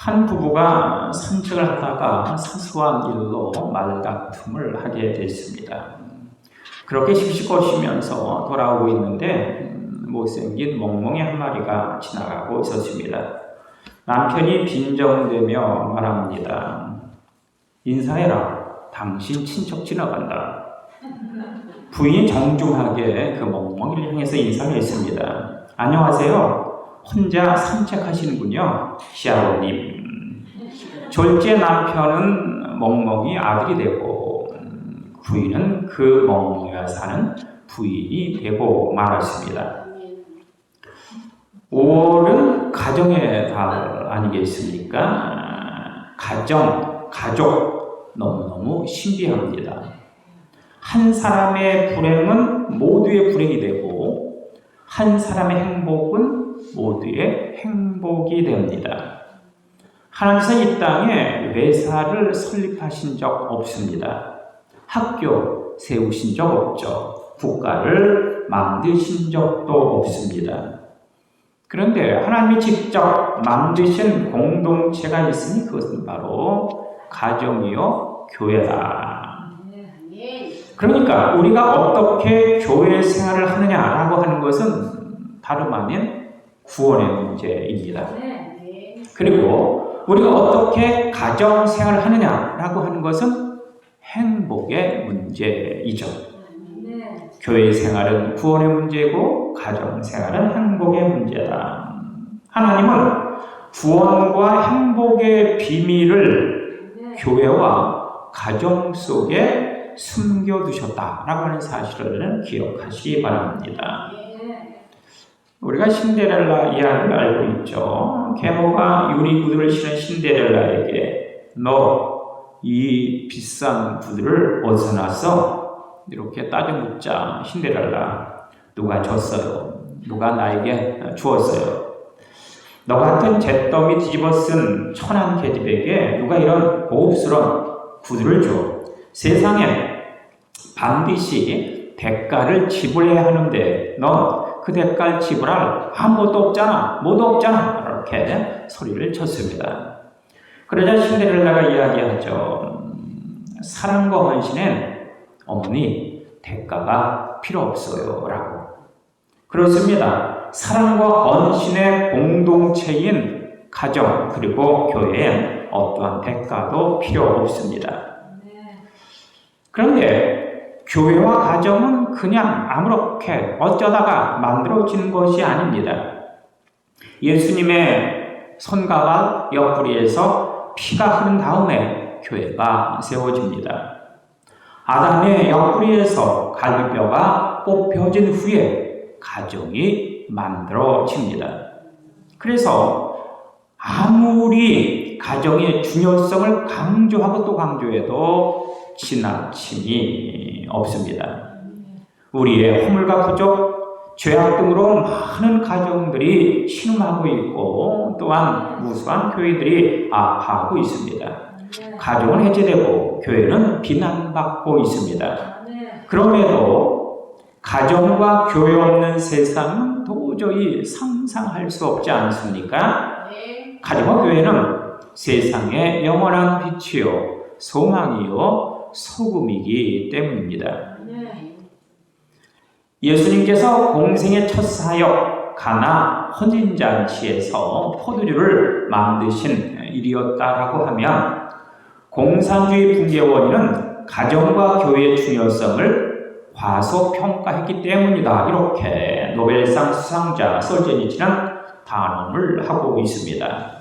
한 부부가 산책을 하다가 사소한 일로 말다툼을 하게 됐습니다. 그렇게 씩씩거리면서 돌아오고 있는데 못생긴 멍멍이 한 마리가 지나가고 있었습니다. 남편이 빈정대며 말합니다. 인사해라. 당신 친척 지나간다. 부인이 정중하게 그 멍멍이를 향해서 인사를 했습니다. 안녕하세요. 혼자 산책하시는군요, 시아버님. 졸제 남편은 멍멍이 아들이 되고 부인은 그 멍멍이와 사는 부인이 되고 말았습니다. 5월은 가정의 달 아니겠습니까? 가족 너무너무 신비합니다. 한 사람의 불행은 모두의 불행이 되고 한 사람의 행복은 모두의 행복이 됩니다. 하나님께서 이 땅에 회사를 설립하신 적 없습니다. 학교 세우신 적 없죠. 국가를 만드신 적도 없습니다. 그런데 하나님이 직접 만드신 공동체가 있으니 그것은 바로 가정이요 교회다. 그러니까 우리가 어떻게 교회 생활을 하느냐라고 하는 것은 다름 아닌 구원의 문제입니다. 그리고 우리가 어떻게 가정 생활을 하느냐라고 하는 것은 행복의 문제이죠. 교회 생활은 구원의 문제고 가정 생활은 행복의 문제다. 하나님은 구원과 행복의 비밀을 교회와 가정 속에 숨겨두셨다라고 하는 사실을 기억하시기 바랍니다. 우리가 신데렐라 이야기를 알고 있죠. 계모가 유리 구두를 신은 신데렐라에게 너 이 비싼 구두를 어디서 났어? 이렇게 따져 묻자 신데렐라 누가 줬어요? 누가 나에게 주었어요? 너 같은 잿더미 뒤집어 쓴 천한 계집에게 누가 이런 고급스러운 구두를 줘? 세상에 반드시 대가를 지불해야 하는데 넌 그 대가를 지불할 아무것도 없잖아. 뭐도 없잖아. 이렇게 소리를 쳤습니다. 그러자 신데렐라가 이야기하죠. 사랑과 헌신엔 어머니 대가가 필요 없어요. 라고. 그렇습니다. 사랑과 헌신의 공동체인 가정 그리고 교회엔 어떠한 대가도 필요 없습니다. 그런데 교회와 가정은 그냥 아무렇게 어쩌다가 만들어진 것이 아닙니다. 예수님의 손가락 옆구리에서 피가 흐른 다음에 교회가 세워집니다. 아담의 옆구리에서 갈비뼈가 뽑혀진 후에 가정이 만들어집니다. 그래서 아무리 가정의 중요성을 강조하고 또 강조해도 지나침이 없습니다. 우리의 허물과 부족, 죄악 등으로 많은 가정들이 신음하고 있고 또한 무수한 교회들이 아파하고 있습니다. 가정은 해체되고 교회는 비난받고 있습니다. 그럼에도 가정과 교회 없는 세상은 도저히 상상할 수 없지 않습니까? 가정과 교회는 세상의 영원한 빛이요 소망이요 소금이기 때문입니다. 예수님께서 공생의 첫 사역 가나 혼인잔치에서 포도주를 만드신 일이었다라고 하면 공산주의 붕괴 원인은 가정과 교회의 중요성을 과소평가했기 때문이다. 이렇게 노벨상 수상자 솔제니치는 단언을 하고 있습니다.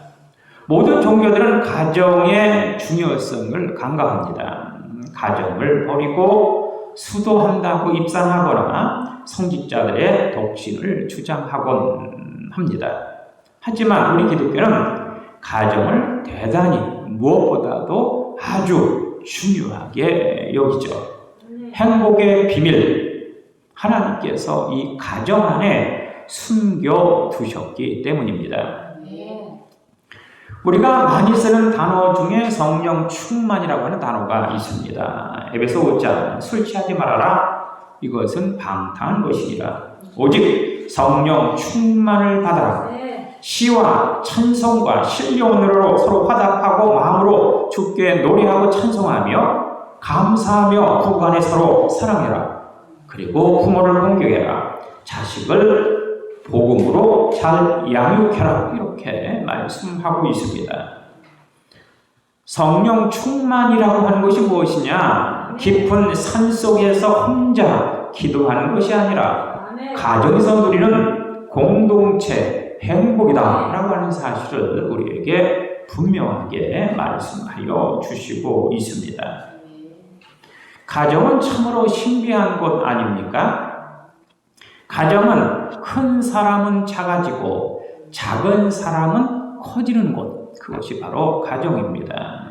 모든 종교들은 가정의 중요성을 강조합니다. 가정을 버리고 수도한다고 입상하거나 성직자들의 독신을 주장하곤 합니다. 하지만 우리 기독교는 가정을 대단히 무엇보다도 아주 중요하게 여기죠. 행복의 비밀, 하나님께서 이 가정 안에 숨겨두셨기 때문입니다. 우리가 많이 쓰는 단어 중에 성령 충만이라고 하는 단어가 있습니다. 에베소 5장 술 취하지 말아라. 이것은 방탕한 것이니라. 오직 성령 충만을 받아라. 시와 찬송과 신령으로 서로 화답하고 마음으로 주께 노래하고 찬송하며 감사하며 부부간에 서로 사랑해라. 그리고 부모를 공경해라. 자식을 복음으로 잘 양육해라. 이렇게 말씀하고 있습니다. 성령 충만이라고 하는 것이 무엇이냐? 깊은 산속에서 혼자 기도하는 것이 아니라 가정에서 누리는 공동체 행복이다 라고 하는 사실을 우리에게 분명하게 말씀하여 주시고 있습니다. 가정은 참으로 신비한 곳 아닙니까? 가정은 큰 사람은 작아지고 작은 사람은 커지는 곳, 그것이 바로 가정입니다.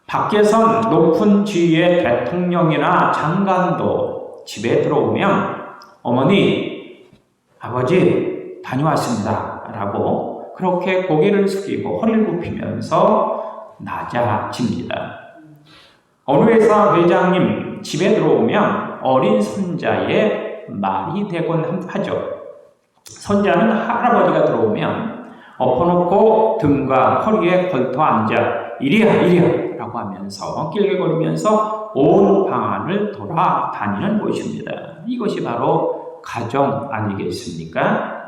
밖에선 높은 지위의 대통령이나 장관도 집에 들어오면 어머니, 아버지 다녀왔습니다 라고 그렇게 고개를 숙이고 허리를 굽히면서 낮아집니다. 어느 회사 회장님 집에 들어오면 어린 손자의 말이 되곤 하죠. 손자는 할아버지가 들어오면 엎어놓고 등과 허리에 걸터 앉아 이리야 라고 하면서 길게거리면서 온 방안을 돌아다니는 것입니다. 이것이 바로 가정 아니겠습니까?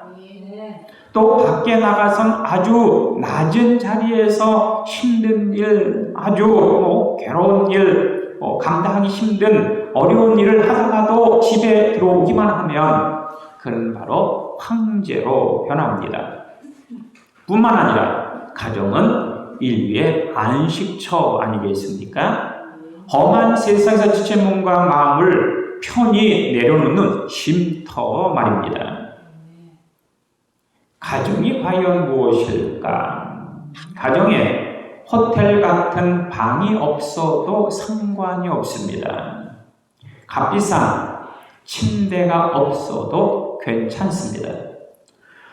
또 밖에 나가선 아주 낮은 자리에서 힘든 일, 아주 괴로운 일, 감당하기 힘든 어려운 일을 하다가도 집에 들어오기만 하면 그는 바로 황제로 변합니다. 뿐만 아니라 가정은 인류의 안식처 아니겠습니까? 험한 세상에서 지친 몸과 마음을 편히 내려놓는 쉼터 말입니다. 가정이 과연 무엇일까? 가정에 호텔 같은 방이 없어도 상관이 없습니다. 값비싼 침대가 없어도 괜찮습니다.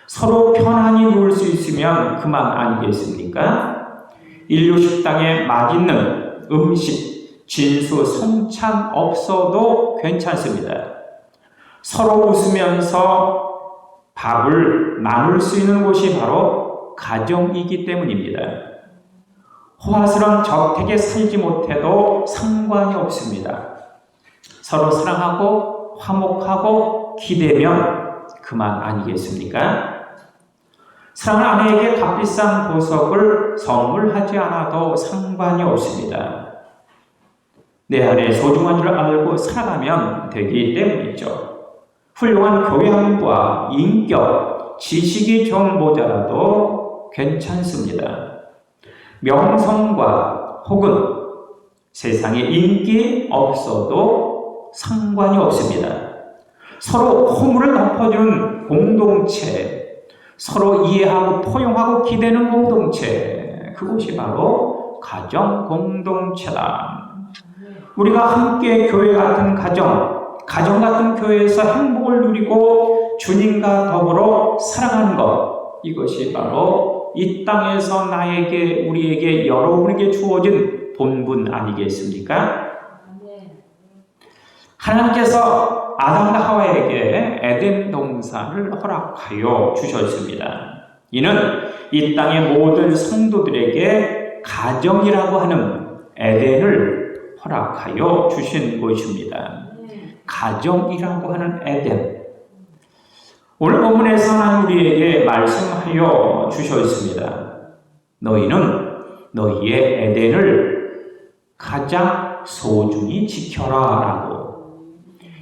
서로 편안히 누울 수 있으면 그만 아니겠습니까? 인류 식당에 맛있는 음식, 진수, 성찬 없어도 괜찮습니다. 서로 웃으면서 밥을 나눌 수 있는 곳이 바로 가정이기 때문입니다. 호화스러운 저택에 살지 못해도 상관이 없습니다. 서로 사랑하고 화목하고 기대면 그만 아니겠습니까? 사랑하는 아내에게 값비싼 보석을 선물하지 않아도 상관이 없습니다. 내 안에 소중한 줄 알고 살아가면 되기 때문이죠. 훌륭한 교양과 인격, 지식이 좀 모자라도 괜찮습니다. 명성과 혹은 세상에 인기 없어도 상관이 없습니다. 서로 허물을 덮어주는 공동체, 서로 이해하고 포용하고 기대는 공동체, 그것이 바로 가정 공동체다. 우리가 함께 교회 같은 가정 같은 교회에서 행복을 누리고 주님과 더불어 살아가는 것, 이것이 바로 이 땅에서 나에게, 우리에게, 여러분에게 주어진 본분 아니겠습니까? 하나님께서 아담과 하와에게 에덴 동산을 허락하여 주셨습니다. 이는 이 땅의 모든 성도들에게 가정이라고 하는 에덴을 허락하여 주신 것입니다. 가정이라고 하는 에덴. 오늘 본문에서는 우리에게 말씀하여 주셨습니다. 너희는 너희의 에덴을 가장 소중히 지켜라 라고.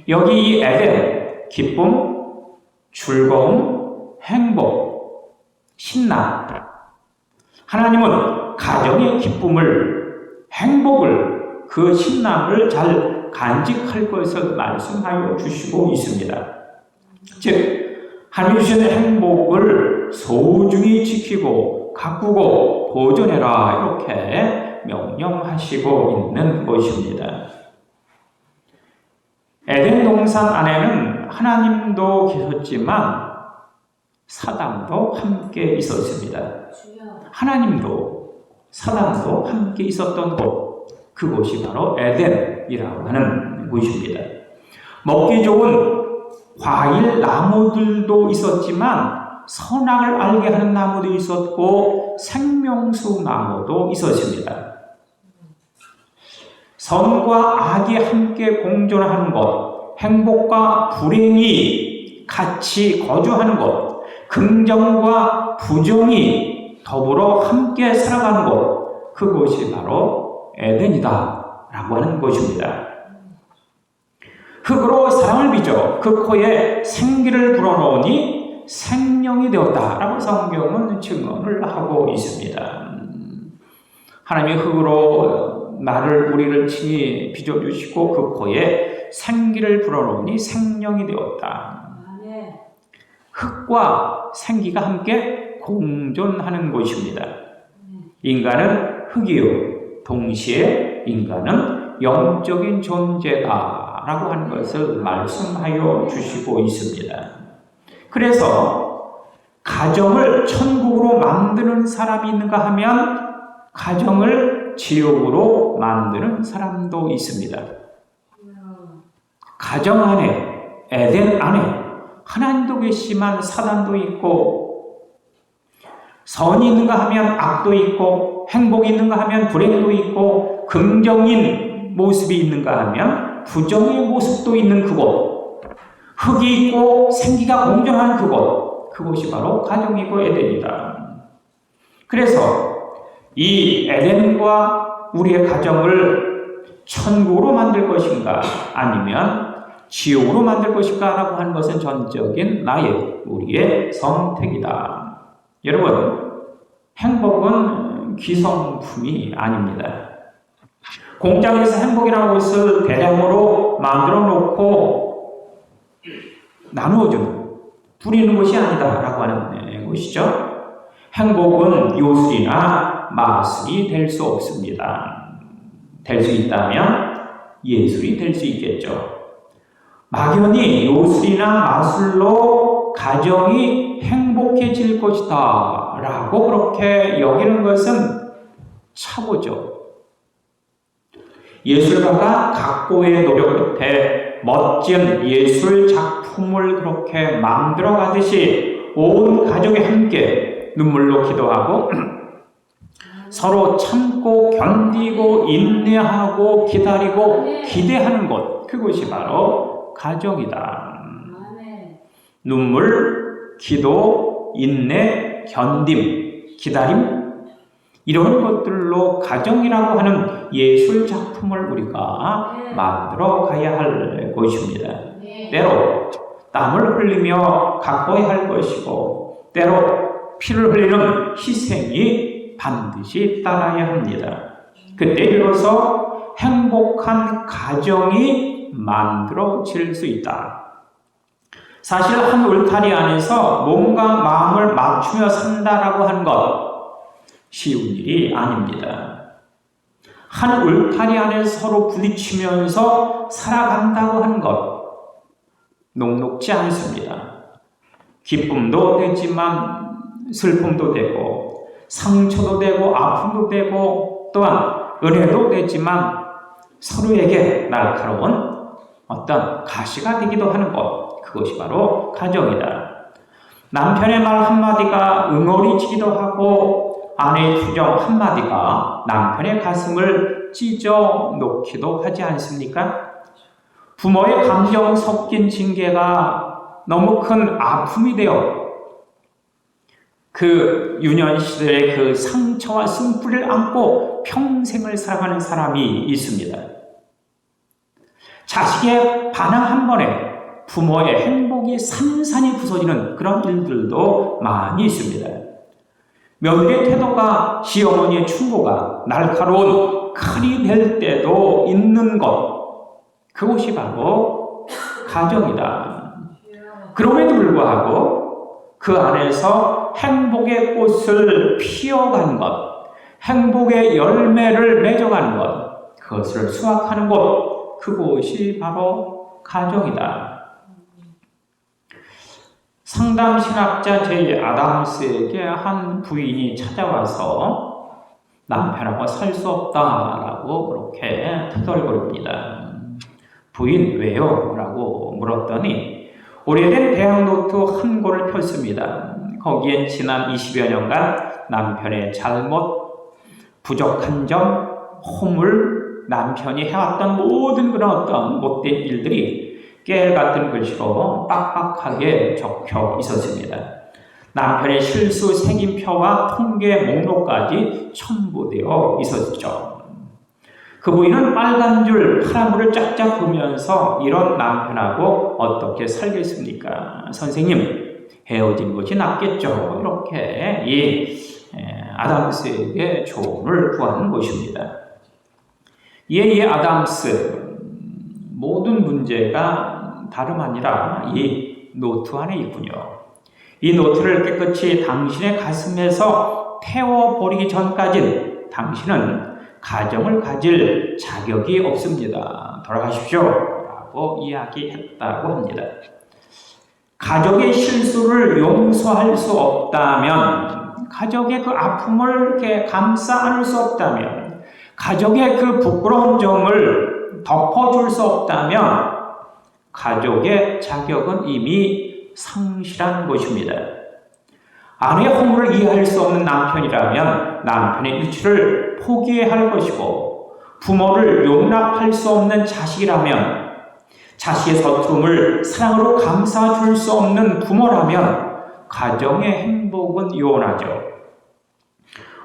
여기 이 에덴, 기쁨, 즐거움, 행복, 신남. 하나님은 가정의 기쁨을, 행복을, 그 신남을 잘 간직할 것을 말씀하여 주시고 있습니다. 즉, 하나님 주시는 행복을 소중히 지키고 가꾸고 보존해라 이렇게 명령하시고 있는 것입니다. 에덴 동산 안에는 하나님도 계셨지만 사단도 함께 있었습니다. 하나님도 사단도 함께 있었던 곳, 그곳이 바로 에덴이라고 하는 곳입니다. 먹기 좋은 과일 나무들도 있었지만 선악을 알게 하는 나무도 있었고 생명수 나무도 있었습니다. 선과 악이 함께 공존하는 곳, 행복과 불행이 같이 거주하는 곳, 긍정과 부정이 더불어 함께 살아가는 곳, 그곳이 바로 에덴이다 라고 하는 것입니다. 흙으로 사람을 빚어 그 코에 생기를 불어넣으니 생명이 되었다 라고 성경은 증언을 하고 있습니다. 하나님이 흙으로 우리를 친히 빚어주시고 그 코에 생기를 불어넣으니 생명이 되었다. 흙과 생기가 함께 공존하는 것입니다. 인간은 흙이요, 동시에 인간은 영적인 존재다 라고 하는 것을 말씀하여 주시고 있습니다. 그래서 가정을 천국으로 만드는 사람이 있는가 하면 가정을 지옥으로 만드는 사람도 있습니다. 가정 안에, 에덴 안에 하나님도 계시지만 사단도 있고, 선이 있는가 하면 악도 있고, 행복이 있는가 하면 불행도 있고, 긍정인 모습이 있는가 하면 부정의 모습도 있는 그곳, 흙이 있고 생기가 공존하는 그곳, 그곳이 바로 가정이고 에덴이다. 그래서 이 에덴과 우리의 가정을 천국으로 만들 것인가 아니면 지옥으로 만들 것인가 라고 하는 것은 전적인 우리의 선택이다. 여러분, 행복은 기성품이 아닙니다. 공장에서 행복이라는 것을 대량으로 만들어 놓고 나누어주는, 뿌리는 것이 아니다 라고 하는 것이죠. 행복은 요술이나 마술이 될 수 없습니다. 될 수 있다면 예술이 될 수 있겠죠. 막연히 요술이나 마술로 가정이 행복해질 것이다 라고 그렇게 여기는 것은 착오죠. 예술가가 각고의 노력 끝에 멋진 예술 작품을 그렇게 만들어 가듯이 온 가족이 함께 눈물로 기도하고 서로 참고 견디고 인내하고 기다리고 기대하는 것, 그것이 바로 가정이다. 눈물, 기도, 인내, 견딤, 기다림, 이런 것들로 가정이라고 하는 예술 작품을 우리가 만들어 가야 할 것입니다. 때로 땀을 흘리며 가꿔야 할 것이고, 때로 피를 흘리는 희생이 반드시 따라야 합니다. 그때 비로소 행복한 가정이 만들어질 수 있다. 사실 한 울타리 안에서 몸과 마음을 맞추며 산다라고 하는 것, 쉬운 일이 아닙니다. 한 울타리 안에서 서로 부딪히면서 살아간다고 하는 것, 녹록지 않습니다. 기쁨도 되지만 슬픔도 되고, 상처도 되고, 아픔도 되고, 또한 은혜도 되지만 서로에게 날카로운 어떤 가시가 되기도 하는 것, 그것이 바로 가정이다. 남편의 말 한마디가 응어리지기도 하고, 아내의 투정 한마디가 남편의 가슴을 찢어 놓기도 하지 않습니까? 부모의 감정 섞인 징계가 너무 큰 아픔이 되어 그 유년 시절의 그 상처와 쓴뿌리를 안고 평생을 살아가는 사람이 있습니다. 자식의 반항 한 번에 부모의 행복이 산산이 부서지는 그런 일들도 많이 있습니다. 며느리의 태도가, 시어머니의 충고가 날카로운 칼이 될 때도 있는 것, 그것이 바로 가정이다. 그럼에도 불구하고 그 안에서 행복의 꽃을 피워가는 것, 행복의 열매를 맺어가는 것, 그것을 수확하는 곳, 그곳이 바로 가정이다. 상담 신학자 제이 아담스에게 한 부인이 찾아와서 남편하고 살 수 없다라고 그렇게 터덜거립니다. 부인 왜요? 라고 물었더니 오래된 대학 노트 한 권을 폈습니다. 거기엔 지난 20여 년간 남편의 잘못, 부족한 점, 허물, 남편이 해왔던 모든 그런 어떤 못된 일들이 깨알 같은 글씨로 빡빡하게 적혀 있었습니다. 남편의 실수 생인표와 통계 목록까지 첨부되어 있었죠. 그 부인은 빨간 줄 파란 줄을 쫙쫙 보면서 이런 남편하고 어떻게 살겠습니까? 선생님, 헤어진 것이 낫겠죠. 이렇게 아담스에게 조언을 구하는 것입니다. 이 아담스, 모든 문제가 다름 아니라 이 노트 안에 있군요. 이 노트를 깨끗이 당신의 가슴에서 태워버리기 전까지는 당신은 가정을 가질 자격이 없습니다. 돌아가십시오. 라고 이야기했다고 합니다. 가족의 실수를 용서할 수 없다면, 가족의 그 아픔을 이렇게 감싸 안을 수 없다면, 가족의 그 부끄러운 점을 덮어줄 수 없다면, 가족의 자격은 이미 상실한 것입니다. 아내의 허물을 이해할 수 없는 남편이라면 남편의 유치를 포기해야 할 것이고, 부모를 용납할 수 없는 자식이라면 자식의 서투름을 사랑으로 감싸줄 수 없는 부모라면 가정의 행복은 요원하죠.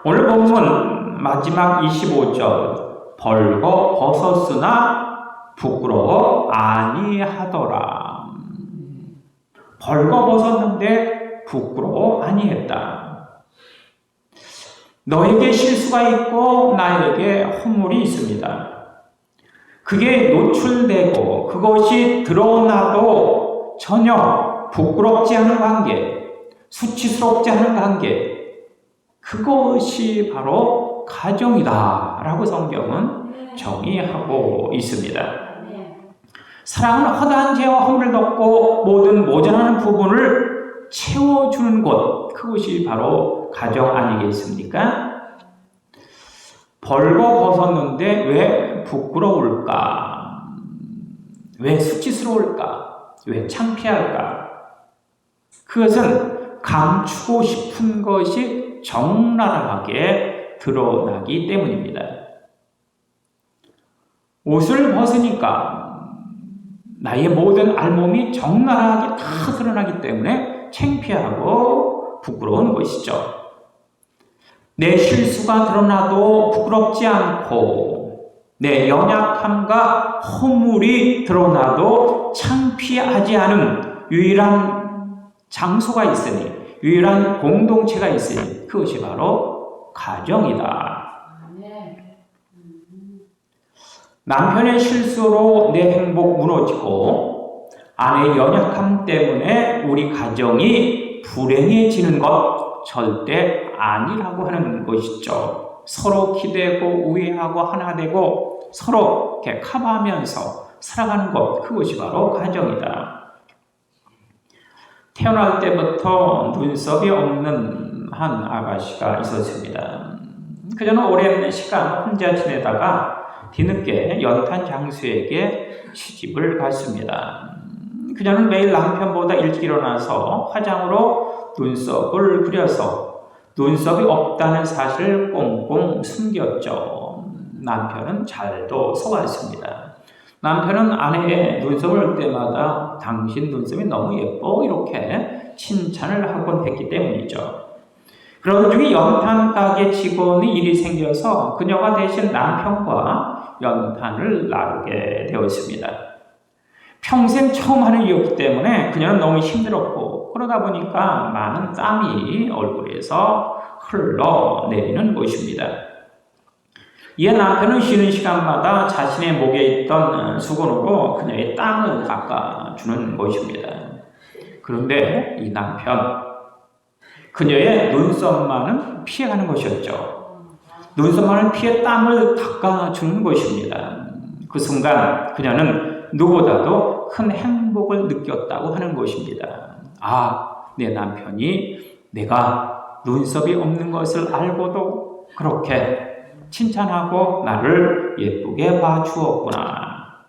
오늘 본문 마지막 25절, 벌거 벗었으나 부끄러워 아니하더라. 벌거 벗었는데 부끄러워 아니했다. 너에게 실수가 있고 나에게 허물이 있습니다. 그게 노출되고 그것이 드러나도 전혀 부끄럽지 않은 관계, 수치스럽지 않은 관계, 그것이 바로 가정이다 라고 성경은 정의하고 있습니다. 사랑은 허다한 죄와 허물을 덮고 모든 모자라는 부분을 채워주는 곳, 그것이 바로 가정 아니겠습니까? 벌거 벗었는데 왜 부끄러울까? 왜 수치스러울까? 왜 창피할까? 그것은 감추고 싶은 것이 적나라하게 드러나기 때문입니다. 옷을 벗으니까 나의 모든 알몸이 적나라하게 다 드러나기 때문에 창피하고 부끄러운 것이죠. 내 실수가 드러나도 부끄럽지 않고 내 연약함과 허물이 드러나도 창피하지 않은 유일한 장소가 있으니, 유일한 공동체가 있으니 그것이 바로 가정이다. 남편의 실수로 내 행복 무너지고 아내의 연약함 때문에 우리 가정이 불행해지는 것 절대 아니라고 하는 것이죠. 서로 기대고 우애하고 하나 되고 서로 이렇게 커버하면서 살아가는 것, 그것이 바로 가정이다. 태어날 때부터 눈썹이 없는 한 아가씨가 있었습니다. 그녀는 오랜 시간 혼자 지내다가 뒤늦게 연탄 장수에게 시집을 갔습니다. 그녀는 매일 남편보다 일찍 일어나서 화장으로 눈썹을 그려서 눈썹이 없다는 사실을 꽁꽁 숨겼죠. 남편은 잘도 속았습니다. 남편은 아내의 눈썹을 올 때마다 당신 눈썹이 너무 예뻐 이렇게 칭찬을 하곤 했기 때문이죠. 그러던 중에 연탄 가게 직원이 일이 생겨서 그녀가 대신 남편과 연탄을 나누게 되었습니다. 평생 처음 하는 일이었기 때문에 그녀는 너무 힘들었고, 그러다 보니까 많은 땀이 얼굴에서 흘러내리는 것입니다. 이에 남편은 쉬는 시간마다 자신의 목에 있던 수건으로 그녀의 땀을 닦아주는 것입니다. 그런데 이 남편, 그녀의 눈썹만은 피해가는 것이었죠. 눈썹만을 피해 땀을 닦아주는 것입니다. 그 순간 그녀는 누구보다도 큰 행복을 느꼈다고 하는 것입니다. 아, 내 남편이 내가 눈썹이 없는 것을 알고도 그렇게 칭찬하고 나를 예쁘게 봐주었구나.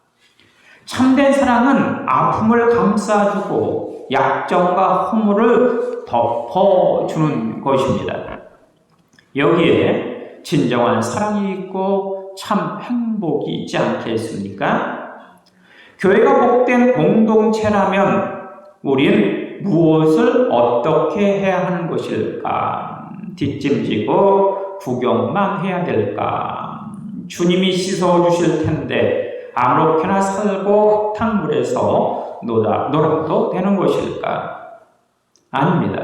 참된 사랑은 아픔을 감싸주고 약점과 허물을 덮어주는 것입니다. 여기에 진정한 사랑이 있고 참 행복이 있지 않겠습니까? 교회가 복된 공동체라면 우리는 무엇을 어떻게 해야 하는 것일까? 뒷짐지고 구경만 해야 될까? 주님이 씻어주실 텐데 아무렇게나 살고 탕물에서 놀아도 되는 것일까? 아닙니다.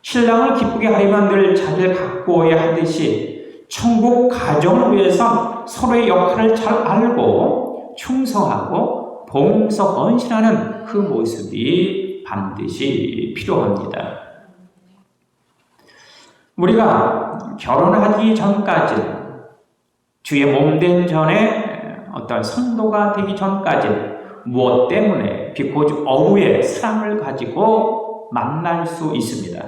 신랑을 기쁘게 하려면 늘 자기를 가꾸어야 하듯이 천국 가정을 위해서 서로의 역할을 잘 알고 충성하고 봉사 헌신하는 그 모습이 반드시 필요합니다. 우리가 결혼하기 전까지 주의 몸된 전에 어떤 성도가 되기 전까지 무엇 때문에 비코즈 어우의 사랑을 가지고 만날 수 있습니다.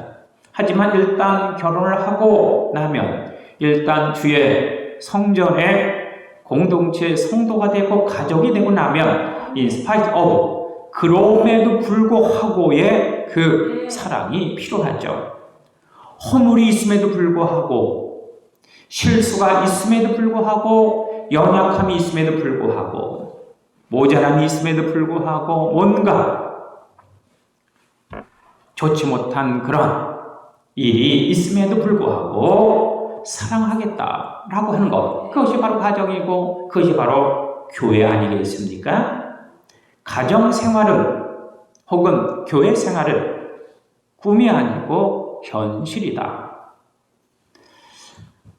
하지만 일단 결혼을 하고 나면 일단 주의 성전에 공동체 성도가 되고 가족이 되고 나면 in spite of 그럼에도 불구하고의 그 사랑이 필요하죠. 허물이 있음에도 불구하고 실수가 있음에도 불구하고 연약함이 있음에도 불구하고 모자람이 있음에도 불구하고 뭔가 좋지 못한 그런 일이 있음에도 불구하고 사랑하겠다라고 하는 것, 그것이 바로 가정이고 그것이 바로 교회 아니겠습니까? 가정 생활은 혹은 교회 생활은 꿈이 아니고 현실이다.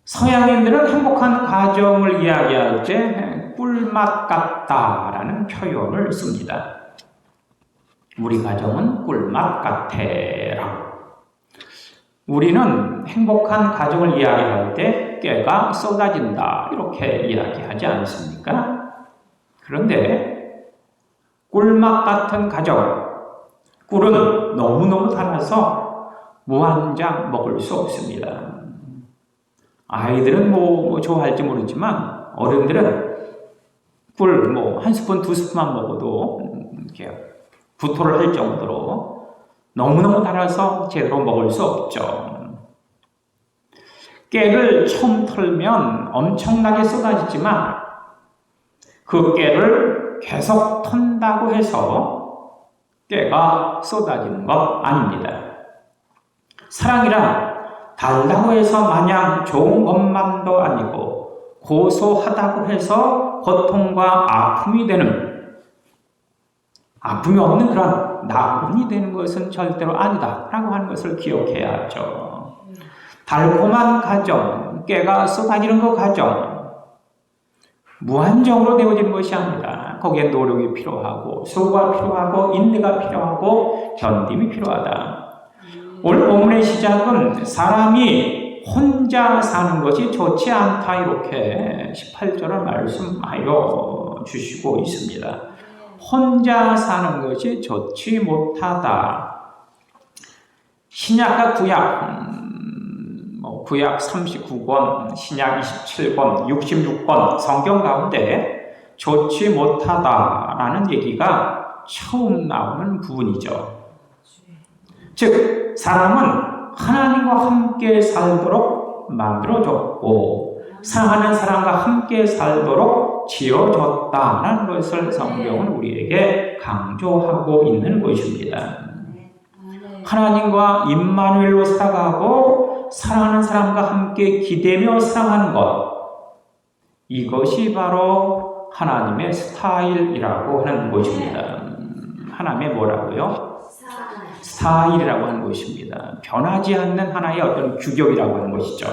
서양인들은 행복한 가정을 이야기할 때 꿀맛 같다라는 표현을 씁니다. 우리 가정은 꿀맛 같아라고. 우리는 행복한 가정을 이야기할 때 깨가 쏟아진다 이렇게 이야기하지 않습니까? 그런데 꿀맛 같은 가정, 꿀은 너무너무 달아서 무한장 먹을 수 없습니다. 아이들은 뭐 좋아할지 모르지만 어른들은 꿀 한 스푼 두 스푼만 먹어도 이렇게 구토를 할 정도로 너무너무 달아서 제대로 먹을 수 없죠. 깨를 처음 털면 엄청나게 쏟아지지만 그 깨를 계속 턴다고 해서 깨가 쏟아지는 것 아닙니다. 사랑이란 달다고 해서 마냥 좋은 것만도 아니고 고소하다고 해서 고통과 아픔이 되는, 아픔이 없는 그런 나쁜이 되는 것은 절대로 아니다라고 하는 것을 기억해야 하죠. 달콤한 가정, 깨가 쏟아지는 그 가정, 무한정으로 되어지는 것이 아니다. 거기에 노력이 필요하고 수고가 필요하고 인내가 필요하고 견딤이 필요하다. 오늘 본문의 시작은 사람이 혼자 사는 것이 좋지 않다 이렇게 18절을 말씀하여 주시고 있습니다. 혼자 사는 것이 좋지 못하다. 신약과 구약, 구약 39권, 신약 27권, 66권 성경 가운데 좋지 못하다라는 얘기가 처음 나오는 부분이죠. 즉 사람은 하나님과 함께 살도록 만들어졌고 사랑하는 사람과 함께 살도록 지어졌다라는 것을 성경은 우리에게 강조하고 있는 것입니다. 하나님과 임마누엘로 살아가고 사랑하는 사람과 함께 기대며 사랑하는 것, 이것이 바로 하나님의 스타일이라고 하는 것입니다. 하나님의 뭐라고요? 스타일이라고 하는 것입니다. 변하지 않는 하나의 어떤 규격이라고 하는 것이죠.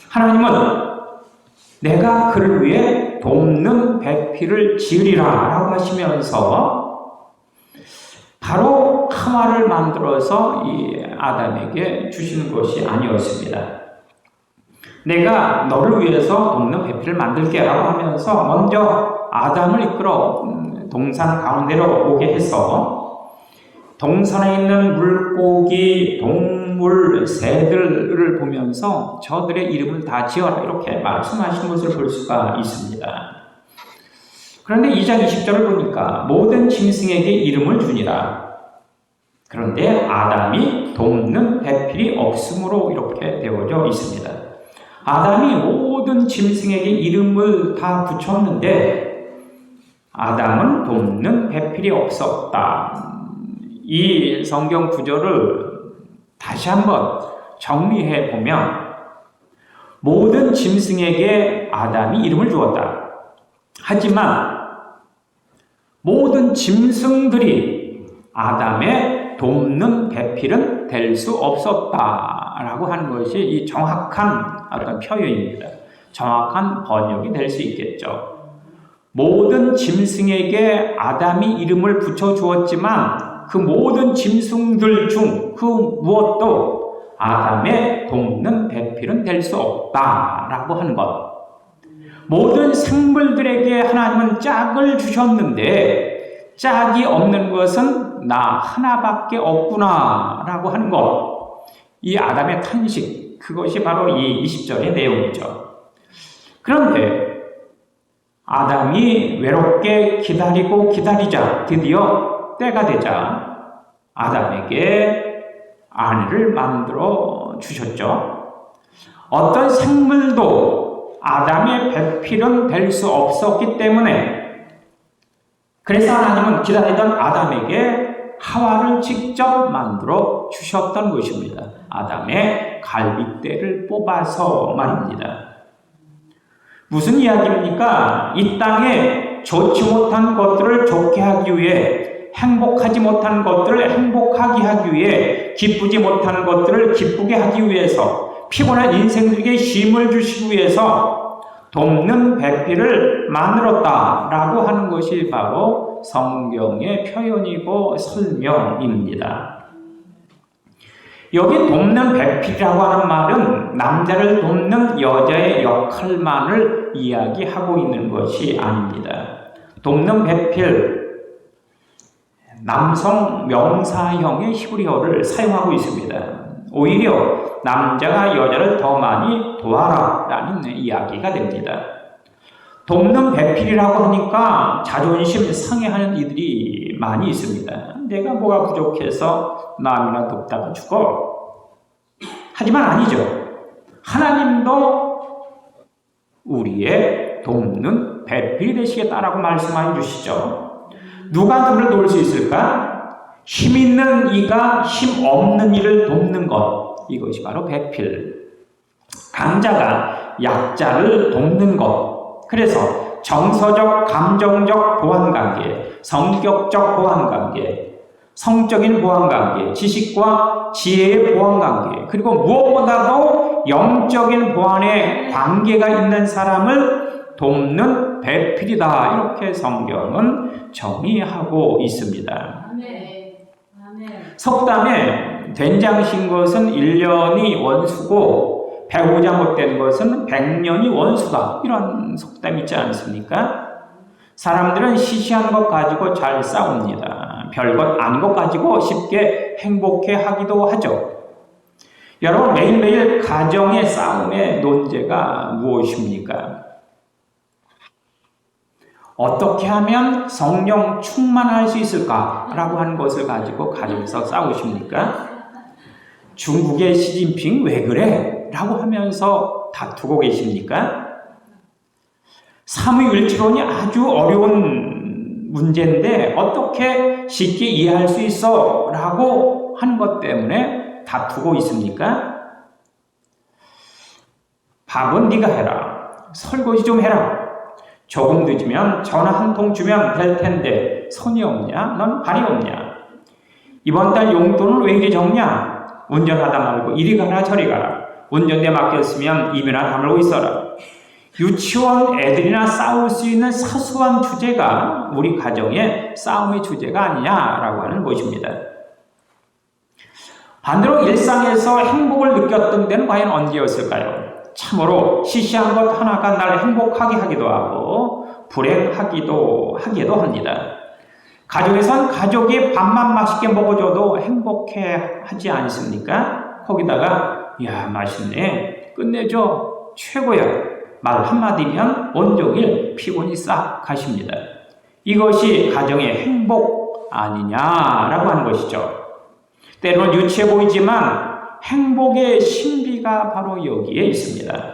하나님은 내가 그를 위해 돕는 배필을 지으리라 라고 하시면서 바로 하와를 만들어서 이 아담에게 주시는 것이 아니었습니다. 내가 너를 위해서 돕는 배필을 만들게 라고 하면서 먼저 아담을 이끌어 동산 가운데로 오게 해서 동산에 있는 물고기, 동물, 새들을 보면서 저들의 이름을 다 지어라 이렇게 말씀하신 것을 볼 수가 있습니다. 그런데 2장 20절을 보니까 모든 짐승에게 이름을 주니라. 그런데 아담이 돕는 배필이 없으므로 이렇게 되어져 있습니다. 아담이 모든 짐승에게 이름을 다 붙였는데 아담은 돕는 배필이 없었다. 이 성경 구절을 다시 한번 정리해 보면 모든 짐승에게 아담이 이름을 주었다. 하지만 모든 짐승들이 아담의 돕는 배필은 될 수 없었다라고 하는 것이 이 정확한 어떤 표현입니다. 정확한 번역이 될 수 있겠죠. 모든 짐승에게 아담이 이름을 붙여주었지만 그 모든 짐승들 중 그 무엇도 아담의 돕는 배필은 될 수 없다라고 하는 것. 모든 생물들에게 하나님은 짝을 주셨는데 짝이 없는 것은 나 하나밖에 없구나라고 하는 것. 이 아담의 탄식, 그것이 바로 이 20절의 내용이죠. 그런데 아담이 외롭게 기다리고 기다리자 드디어 때가 되자 아담에게 아내를 만들어 주셨죠. 어떤 생물도 아담의 배필은 될 수 없었기 때문에 그래서 하나님은 기다리던 아담에게 하와를 직접 만들어 주셨던 것입니다. 아담의 갈빗대를 뽑아서 말입니다. 무슨 이야기입니까? 이 땅에 좋지 못한 것들을 좋게 하기 위해, 행복하지 못한 것들을 행복하게 하기 위해, 기쁘지 못한 것들을 기쁘게 하기 위해서, 피곤한 인생들에게 쉼을 주시기 위해서 돕는 배필을 만들었다라고 하는 것이 바로 성경의 표현이고 설명입니다. 여기 돕는 배필이라고 하는 말은 남자를 돕는 여자의 역할만을 이야기하고 있는 것이 아닙니다. 돕는 배필, 남성 명사형의 히브리어를 사용하고 있습니다. 오히려 남자가 여자를 더 많이 도와라라는 이야기가 됩니다. 돕는 배필이라고 하니까 자존심 상해하는 이들이 많이 있습니다. 내가 뭐가 부족해서 남이나 돕다가 죽어. 하지만 아니죠. 하나님도 우리의 돕는 배필이 되시겠다라고 말씀해 주시죠. 누가 그를 도울 수 있을까? 힘 있는 이가 힘 없는 이를 돕는 것. 이것이 바로 배필. 강자가 약자를 돕는 것. 그래서 정서적, 감정적 보완관계, 성격적 보완관계, 성적인 보완관계, 지식과 지혜의 보완관계, 그리고 무엇보다도 영적인 보완의 관계가 있는 사람을 돕는 배필이다. 이렇게 성경은 정의하고 있습니다. 속담에 된장 신 것은 1년이 원수고 배우자 못된 것은 100년이 원수다. 이런 속담이 있지 않습니까? 사람들은 시시한 것 가지고 잘 싸웁니다. 별것 아닌 것 가지고 쉽게 행복해 하기도 하죠. 여러분, 매일매일 가정의 싸움의 논제가 무엇입니까? 어떻게 하면 성령 충만할 수 있을까라고 하는 것을 가지고 가정에서 싸우십니까? 중국의 시진핑 왜 그래? 라고 하면서 다투고 계십니까? 삼위일체론이 아주 어려운 문제인데 어떻게 쉽게 이해할 수 있어? 라고 하는 것 때문에 다투고 있습니까? 밥은 네가 해라. 설거지 좀 해라. 조금 늦으면 전화 한 통 주면 될 텐데 손이 없냐? 넌 발이 없냐? 이번 달 용돈은 왜 이리 적냐? 운전하다 말고 이리 가라 저리 가라. 운전대 맡겼으면 입이나 다물고 있어라. 유치원 애들이나 싸울 수 있는 사소한 주제가 우리 가정의 싸움의 주제가 아니냐라고 하는 것입니다. 반대로 일상에서 행복을 느꼈던 때는 과연 언제였을까요? 참으로 시시한 것 하나가 날 행복하게 하기도 하고 불행하기도 합니다. 가족에선 가족이 밥만 맛있게 먹어줘도 행복해 하지 않습니까? 거기다가 야 맛있네, 끝내줘, 최고야 말 한마디면 온종일 피곤이 싹 가십니다. 이것이 가정의 행복 아니냐라고 하는 것이죠. 때로는 유치해 보이지만 행복의 신비가 바로 여기에 있습니다.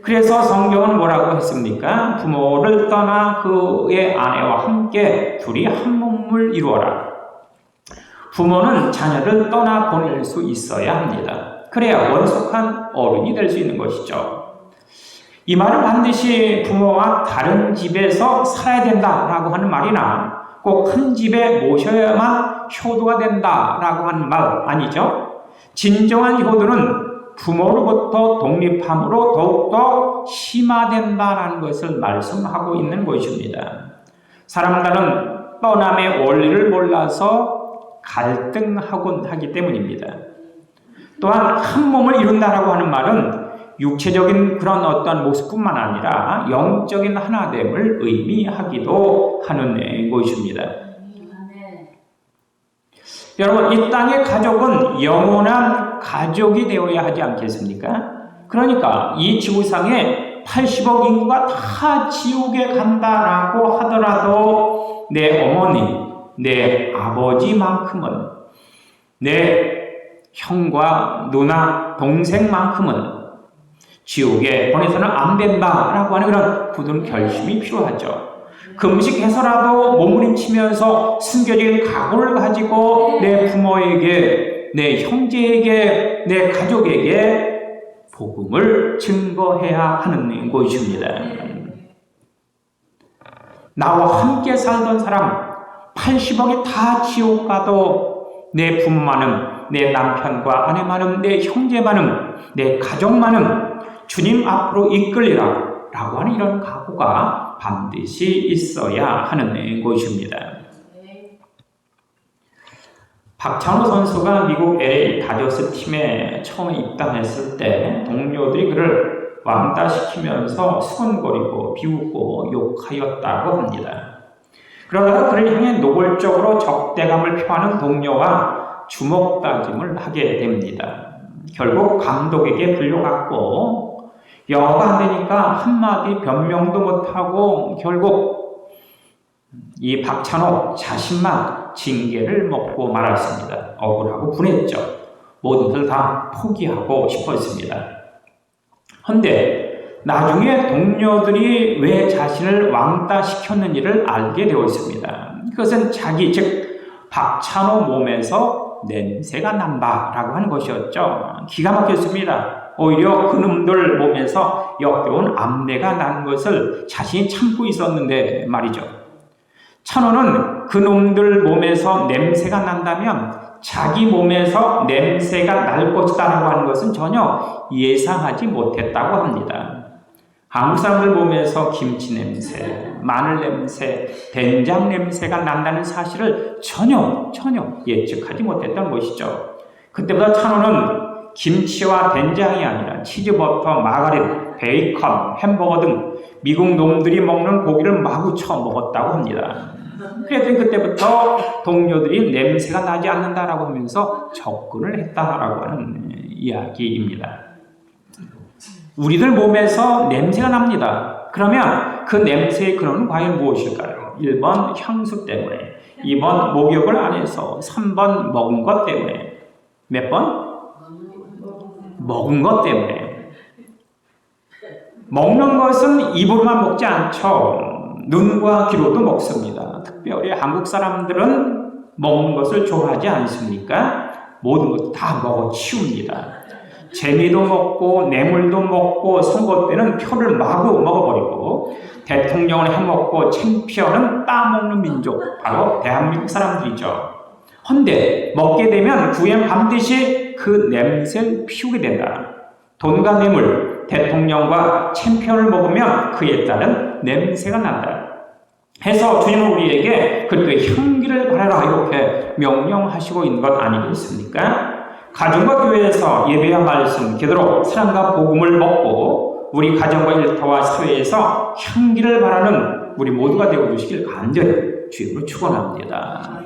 그래서 성경은 뭐라고 했습니까? 부모를 떠나 그의 아내와 함께 둘이 한 몸을 이루어라. 부모는 자녀를 떠나 보낼 수 있어야 합니다. 그래야 원숙한 어른이 될 수 있는 것이죠. 이 말은 반드시 부모와 다른 집에서 살아야 된다라고 하는 말이나 꼭 한 집에 모셔야만 효도가 된다라고 하는 말 아니죠? 진정한 효도는 부모로부터 독립함으로 더욱더 심화된다라는 것을 말씀하고 있는 것입니다. 사람들은 떠남의 원리를 몰라서 갈등하곤 하기 때문입니다. 또한 한 몸을 이룬다라고 하는 말은 육체적인 그런 어떤 모습뿐만 아니라 영적인 하나됨을 의미하기도 하는 것입니다. 여러분, 이 땅의 가족은 영원한 가족이 되어야 하지 않겠습니까? 그러니까 이 지구상에 80억 인구가 다 지옥에 간다라고 하더라도 내 어머니, 내 아버지만큼은, 내 형과 누나, 동생만큼은 지옥에 보내서는 안 된다라고 하는 그런 굳은 결심이 필요하죠. 금식해서라도 몸부림치면서 순교적인 각오를 가지고 내 부모에게, 내 형제에게, 내 가족에게 복음을 증거해야 하는 것입니다. 나와 함께 살던 사람 80억이 다 지옥 가도 내 부모만은, 내 남편과 아내만은, 내 형제만은, 내 가족만은 주님 앞으로 이끌리라 라고 하는 이런 각오가 반드시 있어야 하는 것입니다. 박찬호 선수가 미국 LA 다저스 팀에 처음 입단했을 때 동료들이 그를 왕따시키면서 수근거리고 비웃고 욕하였다고 합니다. 그러다가 그를 향해 노골적으로 적대감을 표하는 동료와 주먹다짐을 하게 됩니다. 결국 감독에게 불려갔고 영어가 안 되니까 한마디 변명도 못하고 결국 이 박찬호 자신만 징계를 먹고 말았습니다. 억울하고 분했죠. 모든 것을 다 포기하고 싶었습니다. 그런데 나중에 동료들이 왜 자신을 왕따시켰는지를 알게 되었습니다. 그것은 자기, 즉 박찬호 몸에서 냄새가 난다라고 하는 것이었죠. 기가 막혔습니다. 오히려 그놈들 몸에서 역겨운 암내가 나는 것을 자신이 참고 있었는데 말이죠. 찬호는 그놈들 몸에서 냄새가 난다면 자기 몸에서 냄새가 날 것이다라고 하는 것은 전혀 예상하지 못했다고 합니다. 한국 사람들 몸에서 김치 냄새, 마늘 냄새, 된장 냄새가 난다는 사실을 전혀 예측하지 못했던 것이죠. 그때보다 찬호는 김치와 된장이 아니라 치즈버터, 마가린, 베이컨, 햄버거 등 미국 놈들이 먹는 고기를 마구 쳐 먹었다고 합니다. 그랬더니 그때부터 동료들이 냄새가 나지 않는다라고 하면서 접근을 했다라고 하는 이야기입니다. 우리들 몸에서 냄새가 납니다. 그러면 그 냄새의 근원은 과연 무엇일까요? 1번 향수 때문에, 2번 목욕을 안 해서, 3번 먹은 것 때문에. 몇 번? 먹은 것 때문에. 먹는 것은 입으로만 먹지 않죠. 눈과 귀로도 먹습니다. 특별히 한국 사람들은 먹는 것을 좋아하지 않습니까? 모든 것 다 먹어 치웁니다. 재미도 먹고 뇌물도 먹고 선거 때는 표를 마구 먹어버리고 대통령을 해먹고 챔피언은 따먹는 민족, 바로 대한민국 사람들이죠. 헌데 먹게 되면 후엔 반드시 그 냄새를 피우게 된다. 돈과 뇌물, 대통령과 챔피언을 먹으면 그에 따른 냄새가 난다. 해서 주님은 우리에게 그리스도의 향기를 바라라 이렇게 명령하시고 있는 것 아니겠습니까? 가정과 교회에서 예배와 말씀, 기도로 사랑과 복음을 먹고 우리 가정과 일터와 사회에서 향기를 바라는 우리 모두가 되어주시길 간절히 주님으로 축원합니다.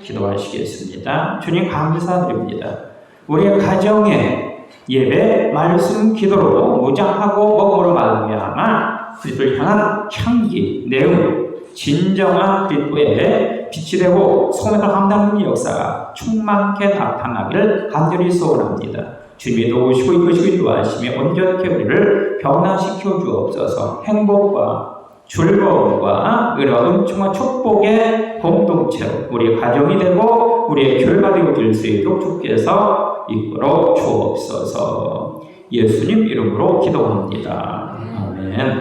기도하시겠습니다. 주님 감사드립니다. 우리의 가정에 예배, 말씀, 기도로 무장하고 먹음으로 말미암아 그리스도를 향한 향기, 내음, 진정한 그리스도의 빛이 되고 소명을 감당하는 역사가 충만케 나타나기를 간절히 소원합니다. 주님이 도우시고 이끄시고 인도하시며 온전케 우리를 변화시켜 주옵소서. 행복과 즐거움과 은총과 축복의 공동체로 우리 가정이 되고 우리의 교회가 되어질 수 있도록 주께서 이끌어 주옵소서. 예수님 이름으로 기도합니다. 아멘.